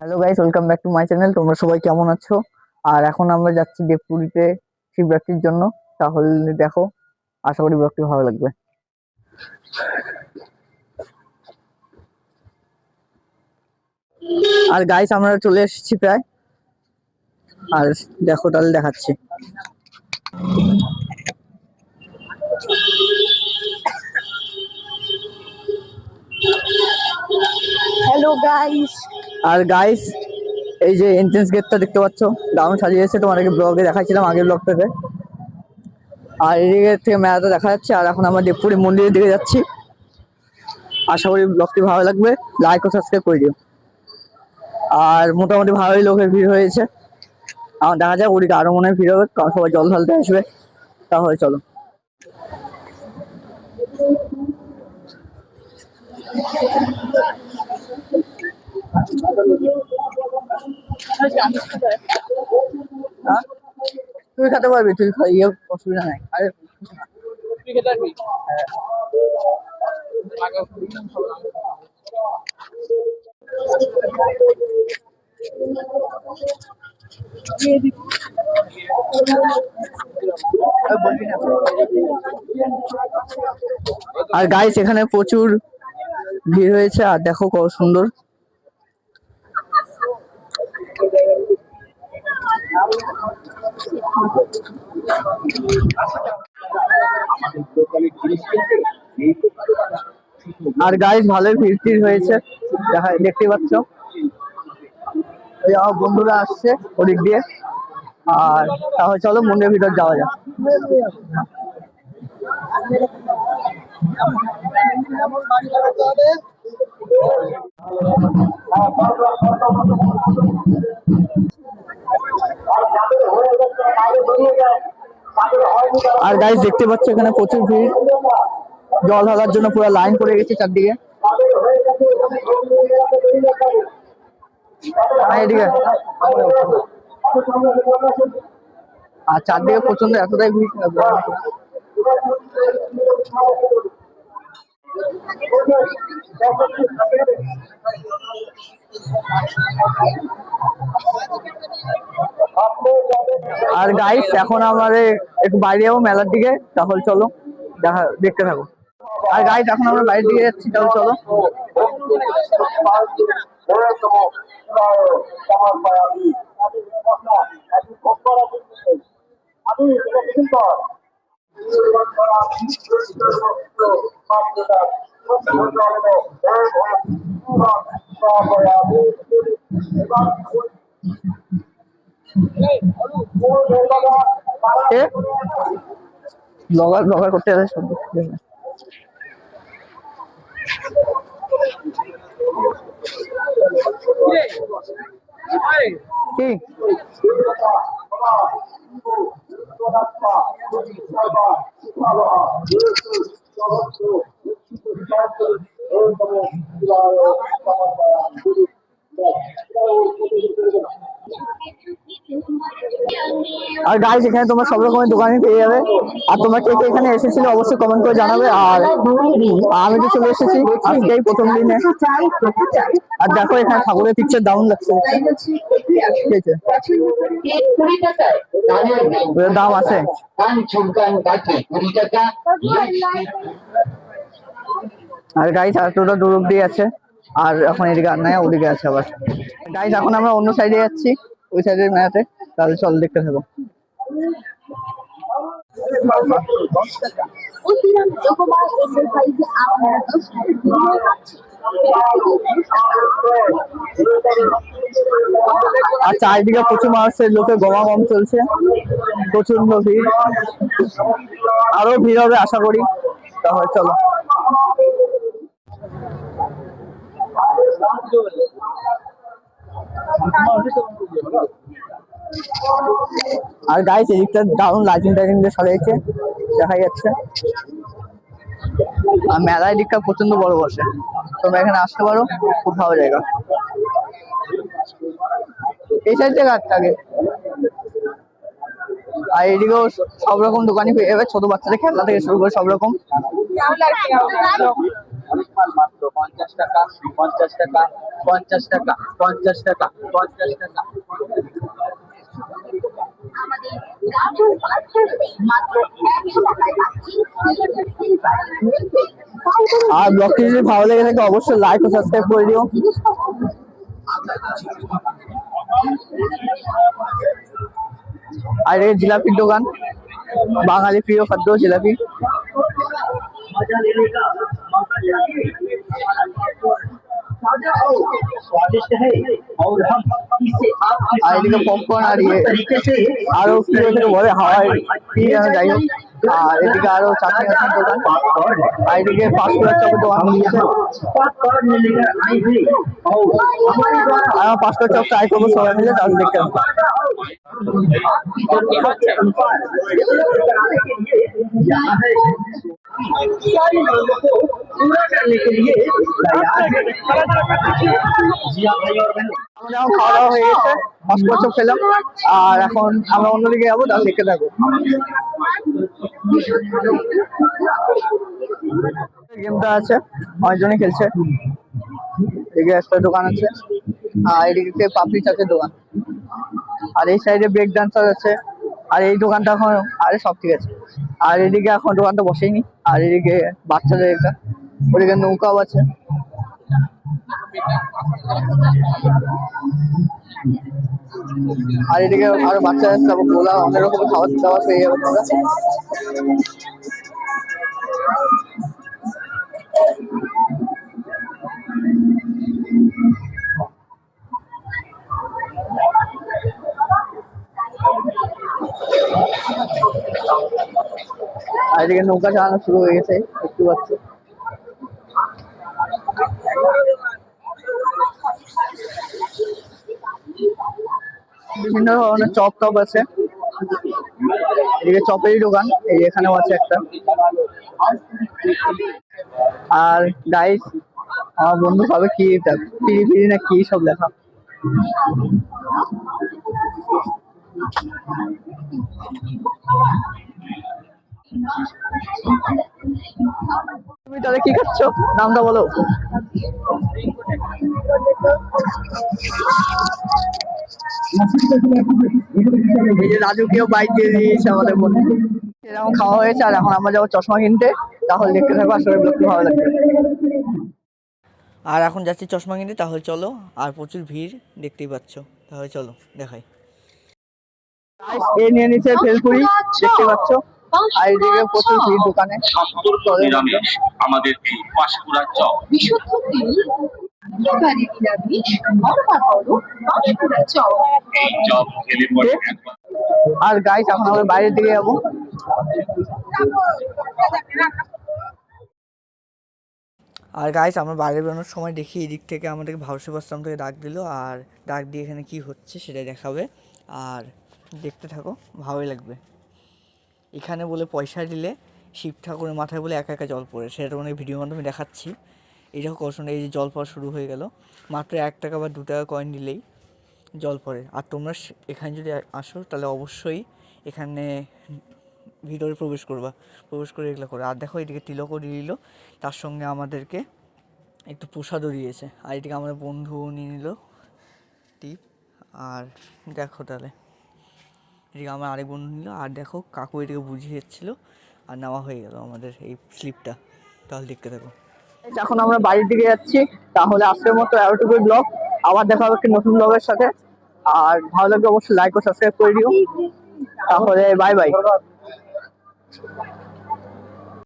Hello guys, welcome back to my channel. তোমরা সবাই কেমন আছো? আর এখন আমরা যাচ্ছি দেবপুরীতে শিবরাত্রির জন্য। তাহলে দেখো, আশা করি ব্লগটি ভালো লাগবে। আর গাইস, আমরা চলে এসেছি প্রায়। আর দেখো, তাহলে দেখাচ্ছি। Hello guys. আর গাইস, এই যে এন্ট্রেন্স গেটটা দেখতে পাচ্ছ, দারুণ সাজিয়েছে। তোমাদেরকে ব্লগে দেখাচ্ছিলাম, আগের ব্লগটাতে। আর এদিকে থেকে মেলাটা দেখা যাচ্ছে। আর এখন আমরা দেবপুরী মন্দিরের দিকে যাচ্ছি। আশা করি ব্লগটি ভালো লাগবে। লাইক ও সাবস্ক্রাইব করে দিও। আর মোটামুটি ভালোই লোকের ভিড় হয়েছে। আমার দেখা যাক, ওদিকে আরো মনে হয় ভিড় হবে, কারণ সবাই জল ঢালতে আসবে। তাহলে চলো। তুই খেতে পারবি, তুই ইয়ে অসুবিধা নাই। আরে তুই খেতে পারবি? হ্যাঁ। আর গাইস, এখানে প্রচুর ভিড় হয়েছে। আর দেখো কত সুন্দর। আর গাইস, ভালোই ভিড় টিড় হয়েছে, দেখতে পাচ্ছ। আমার বন্ধুরা আসছে ওদিক দিয়ে। আর তাহলে চলো মন্দিরের ভিতর যাওয়া যাক। আর গাইস, দেখতে পাচ্ছ এখানে প্রচুর ভিড়। জল ঢালার জন্য পুরো লাইন পড়ে গেছে চারদিকে। এদিকে আর চারদিকে প্রচন্ড এতটাই ভিড়। আর গাইস, এখন আমাদের একটু বাইরে যাবো মেলার দিকে। তাহলে চলো দেখতে থাকো। আর গাইস, এখন আমরা বাইরের দিকে যাচ্ছি। তাহলে চলো। ব্লগার ব্লগার করতে গেলে সব কি আর গাইস, এখানে তোমরা সব রকমের দোকানে পেয়ে যাবে। আর তোমরা কে কে এখানে এসেছিলে অবশ্যই কমেন্ট করে জানাবে। আর আমি তো চলে এসেছি আজকেই প্রথম দিনে। আর দেখো, এখানে ঠাকুরের পিকচার দারুণ লাগছে। দাম আছে। আর গাইস, এতটা দূর অব্দি আছে। আর এখন এদিকে আর নাই, ওদিকে আছে আবার। গাইস, এখন আমরা অন্য সাইডে যাচ্ছি, ওই সাইডের মেলাতে। তাহলে চল দেখতে থাকো। আর চারিদিকে প্রচুর মানুষের লোকের গমাগম চলছে, প্রচন্ড ভিড়। আরো ভিড় হবে আশা করি। তাহলে চলো। আর গাইস, এদিকটা দারুণ লাইটিং টাইটিং দিয়ে সাজাইছে, দেখা যাচ্ছে। আর মেলার দিকটা প্রচন্ড বড় বসে। তোমরা এখানে আসতে পারো, খুব ভালো জায়গা। এই সাইড থেকে আসতে আগে। আর এদিকেও সব রকম দোকানই পেয়ে যাবে, ছোট বাচ্চাদের খেলনা থেকে শুরু করে সব রকম। 50 টাকা 50 টাকা 50 টাকা। আর ব্লগটি যদি ভালো লেগে থাকে অবশ্যই লাইক ও সাবস্ক্রাইব করে দিও। আর এই জিলাপির দোকান, বাঙালি প্রিয় খাদ্য জিলাপি। स्वादिष्ट है और हम इसे आपके सामने पॉपकॉर्न आ रही है आरो কি হয়েছে বলে হাওয়ায় কি যেন যাই হোক। আর এদিকে আরো চাটনি আছে দোকান, আর এদিকে পাঁচকুড়ার চপের দোকান। আর পাঁচকুড়ার চপ ট্রাই করবো সবাই মিলে, তাহলে দেখতে হবে। सारी मांगों को पूरा करने के लिए तैयार है। আমরা খাওয়া দাওয়া হয়ে গেছে, পাঁচকুড়ার চপ খেলাম, আর এখন আমরা অন্যদিকে যাবো, তাহলে দেখতে থাকবো। গেমটা আছে, অনেকজনই খেলছে। এদিকে একটা দোকান আছে, আর এদিকে পাপড়ি চাটের দোকান, আর এই সাইডে ব্রেক ডান্সার আছে। আর এই দোকানটা এখন আরে সব ঠিক আছে। আর এদিকে এখন দোকানটা বসেইনি। আর এদিকে বাচ্চাদের একটা, ওদিকে নৌকাও আছে। আর এদিকে আরো বাচ্চা আছে, তারপর গোলা, অনেক রকম খাবার দাবার পেয়ে যাবে তোমরা। আর এদিকে নৌকা চালানো শুরু হয়ে গেছে, দেখতে পাচ্ছ। বিভিন্ন ধরনের চপ টপ আছে, এদিকে চপেরই দোকান, এই এখানেও আছে একটা। আর গাইস আমার বন্ধু সবে কি এটা পিড়ি পিড়ি না কি সব লেখা। তুমি তাহলে কি খাচ্ছ, নামটা বলো। এই যে রাজুকেও বাইক দিয়ে দিয়েছে আমাদের বন্ধু। এরকম খাওয়া হয়েছে, আর এখন আমরা যাবো চশমা কিনতে, তাহলে দেখতে থাকবো, আসলে ব্লগটি ভালো লাগবে। আর এখন যাচ্ছি চশমা কিনতে, তাহলে চলো। আর প্রচুর ভিড় দেখতেই পাচ্ছ, তাহলে চলো দেখাই। এ নিয়ে নিচ্ছে ভেলপুরি, দেখতে পাচ্ছ। আর এদিকে প্রচুর ভিড় দোকানে। আমাদের পাঁশকুড়া চপ বিশুদ্ধ তেল, একেবারে নিরামিষ, পাঁশকুড়া চপ। এই চপ খেলে পরে একবার। আর গাইস এখন আমরা বাইরের দিকে যাবো। আর গাইস আমরা বাইরে বেরোনোর সময় দেখি এদিক থেকে আমাদেরকে ভারসী আশ্রম থেকে ডাক দিল, আর ডাক দিয়ে এখানে কি হচ্ছে সেটাই দেখাবে। আর দেখতে থাকো, ভালোই লাগবে। এখানে বলে পয়সা দিলে শিব ঠাকুরের মাথায় বলে একা একা জল পড়ে, সেটা অনেক ভিডিওর মাধ্যমে দেখাচ্ছি। এইটাও কষ্ট, এই যে জল পড়া শুরু হয়ে গেল। মাত্র 1 টাকা বা 2 টাকা কয়েন দিলেই জল পড়ে। আর তোমরা এখানে যদি আসো তাহলে অবশ্যই এখানে ভিতরে প্রবেশ করে এগুলো করে। আর দেখো এদিকে তিলকও দিয়ে দিল, তার সঙ্গে আমাদেরকে একটু প্রসাদও দিয়েছে। আর এদিকে আমাদের বন্ধু নিয়ে নিল টিপ। আর দেখো তাহলে এদিকে আমার আরেক বন্ধু নিল, আর দেখো কাকু এদিকে বুঝিয়ে যাচ্ছিলো, আর নেওয়া হয়ে গেল আমাদের এই স্লিপটা। তাহলে দেখতে থাকো। এখন আমরা বাড়ির দিকে যাচ্ছি, তাহলে আজকের মতো এতটুকুই ব্লগ। আবার দেখা হবে একটি নতুন ব্লগের সাথে। আর ভালো লাগলে অবশ্যই লাইক ও সাবস্ক্রাইব করে দিও। তাহলে বাই বাই।